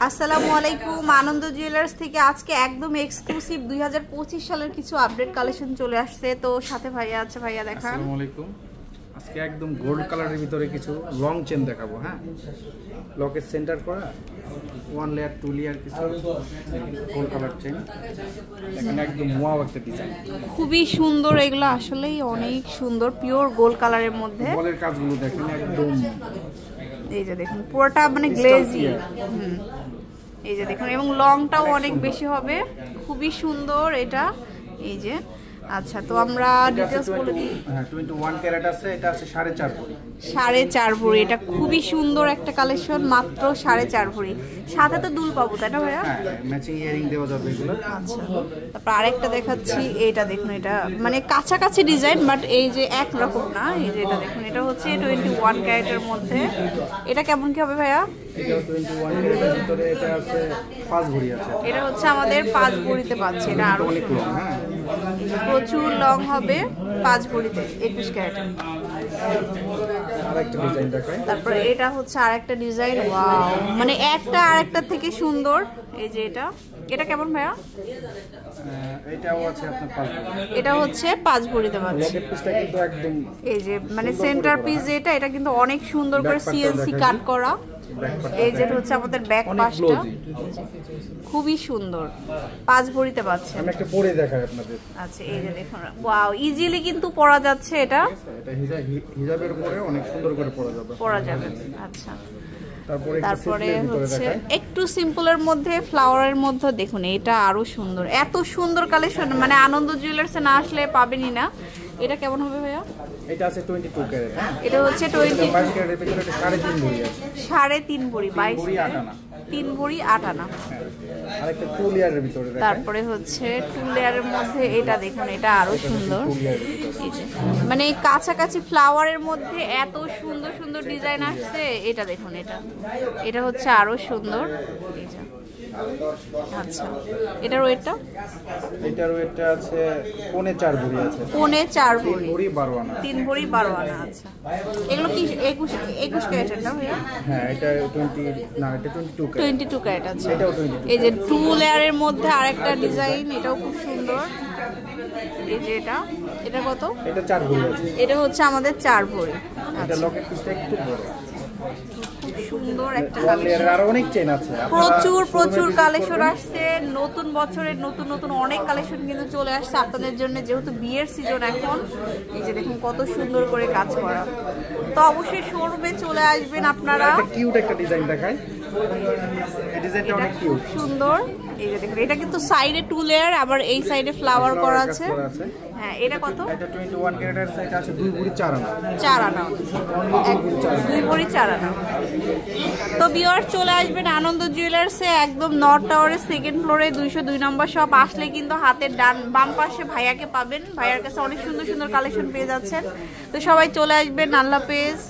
আসসালামু আলাইকুম। আনন্দ জুয়েলার্স থেকে আজকে একদম এক্সক্লুসিভ 2025 সালের কিছু আপডেট কালেকশন চলে আসছে। তো সাথে ভাইয়া আছে, ভাইয়া দেখান। আসসালামু আলাইকুম। আজকে একদম গোল্ড কালারের ভিতরে কিছু লং চেন দেখাবো। হ্যাঁ, লকেট সেন্টার করা 1 লেয়ার 2 লেয়ার কিছু গোল্ড কালার চেন, এখানে একদম ওয়াও একটা ডিজাইন, খুবই সুন্দর। এগুলো আসলেই অনেক সুন্দর, পিওর গোল্ড কালারের মধ্যে। বলের কাজগুলো দেখেন একদম, এই যে দেখুন পুরোটা মানে গ্লেজি। এই যে দেখুন, এবং লংটাও অনেক বেশি হবে, খুবই সুন্দর এটা। এই যে আচ্ছা, তো আমরা ডিটেইলস বলে দিই। হ্যাঁ, 21 ক্যারেট আছে, এটা আছে 4.5 ভরি। 4.5 ভরি, এটা খুবই সুন্দর একটা কালেকশন, মাত্র 4.5 ভরি। সাথে তো দুল পাবো, তাই না ভাইয়া? হ্যাঁ, ম্যাচিং ইয়ারিং দেওয়া যাবে এগুলো। আচ্ছা, তারপর আরেকটা দেখাচ্ছি। এটা দেখুন, এটা মানে কাছাকাছি ডিজাইন, বাট এই যে এক রকম না। এই যে এটা দেখুন, এটা হচ্ছে 21 ক্যারেটের মধ্যে। এটা কেমন কি হবে ভাইয়া? এটা 21 ক্যারেটের ভিতরে, এটা আছে 5 ভরি আছে। এটা হচ্ছে আমাদের 5 ভরিতে পাচ্ছে। এটা আরো অনেক লং। হ্যাঁ, প্রচুর লং হবে, 5 ভরিতে 21 ক্যারেটের। আরেকটা ডিজাইন দেখাই। তারপরে এটা হচ্ছে আরেকটা ডিজাইন। ওয়াও, মানে একটা আরেকটা থেকে সুন্দর। এই যে এটা কেমন ভাইয়া? এটাও আছে আপনার 5 ভরি। এটা হচ্ছে 5 ভরিতে পাচ্ছে। লকেট পিসটা কিন্তু একদম, এই যে মানে সেন্টার পিস যেটা, এটা কিন্তু অনেক সুন্দর করে সিএনসি কাট করা। এই যে হচ্ছে আমাদের ব্যাক পাশটা, খুবই সুন্দর, 5 ভরিতে পাচ্ছে। আমি একটা পরে দেখাই আপনাদের। আচ্ছা, এই যে দেখুন, ওয়াও, ইজিলি কিন্তু পরা যাচ্ছে। এটা হিজাবের উপরে অনেক সুন্দর করে পরা যাবে। আচ্ছা, তারপরে হচ্ছে একটু সিম্পলের মধ্যে ফ্লাওয়ারের মধ্যে দেখুন, এটা আরো সুন্দর। এত সুন্দর কালেকশন মানে আনন্দ জুয়েলার্সে না আসলে পাবেনই না। এটা কেমন হবে ভাইয়া? এটা আছে 22 ক্যারেট। এটা হচ্ছে 22 ক্যারেটের ভিতরে 3.5 ভরি আছে। 3.5 ভরি, 22 ভরি 8 আনা। 3 ভরি 8 আনা। আরেকটা 2 লেয়ারের ভিতরে দেখেন। তারপরে হচ্ছে 2 লেয়ারের মধ্যে এটা দেখুন, এটা আরো সুন্দর। এই যে মানে এই কাছাকাছি ফ্লাওয়ারের মধ্যে এত সুন্দর সুন্দর ডিজাইন আসছে। এটা দেখুন, এটা হচ্ছে আরো সুন্দর। এই যে আচ্ছা, এটার ওয়েটটা? এটার ওয়েটটা আছে 4.5 ভরি আছে। 4.5 ভরি, 3 ভরি 12 আনা। 3 ভরি 12 আনা। আচ্ছা, এগুলো কি 21 ক্যারেটের না ভাইয়া? হ্যাঁ, এটা 22 ক্যারেট। 22 ক্যারেট আছে। এটাও 22। এই যে 2 লেয়ারের মধ্যে আরেকটা ডিজাইন, এটাও খুব সুন্দর। এই যে এটা কত? এটা 4 ভরি আছে। এটা হচ্ছে আমাদের 4 ভরি। এটা লকেট পিসটা একটু বড়। খুব সুন্দর একটা কালেকশন, আর অনেক চেন আছে। প্রচুর কালেকশন আসছে। নতুন বছরের নতুন অনেক কালেকশন কিন্তু চলে আসছে আপনাদের জন্য, যেহেতু বিয়ের সিজন এখন। এই যে দেখুন কত সুন্দর করে কাজ করা। তো অবশ্যই শোরুমে চলে আসবেন আপনারা। একটা কিউট একটা ডিজাইন দেখাই। এই ডিজাইনটা অনেক কিউট, সুন্দর। এই যে দেখুন, এটা কিন্তু সাইডে 2 লেয়ার, আবার এই সাইডে ফ্লাওয়ার করা আছে। হ্যাঁ, এটা কত? এটা 21 ক্যারেটের সাইজ আছে 2 ভরি 4 আনা। 4 আনা, 2 ভরি 4 আনা। তো ভিউয়ার চলে আসবেন আনন্দ জুয়েলার্সে, একদম নর্থ টাওয়ারের 2nd ফ্লোরে 202 নম্বর শপ। আসলে কিন্তু হাতের বাম পাশে ভাইয়াকে পাবেন। ভাইয়ার কাছে অনেক সুন্দর সুন্দর কালেকশন পেয়ে যাচ্ছেন। তো সবাই চলে আসবেন। আল্লাহ হাফেজ।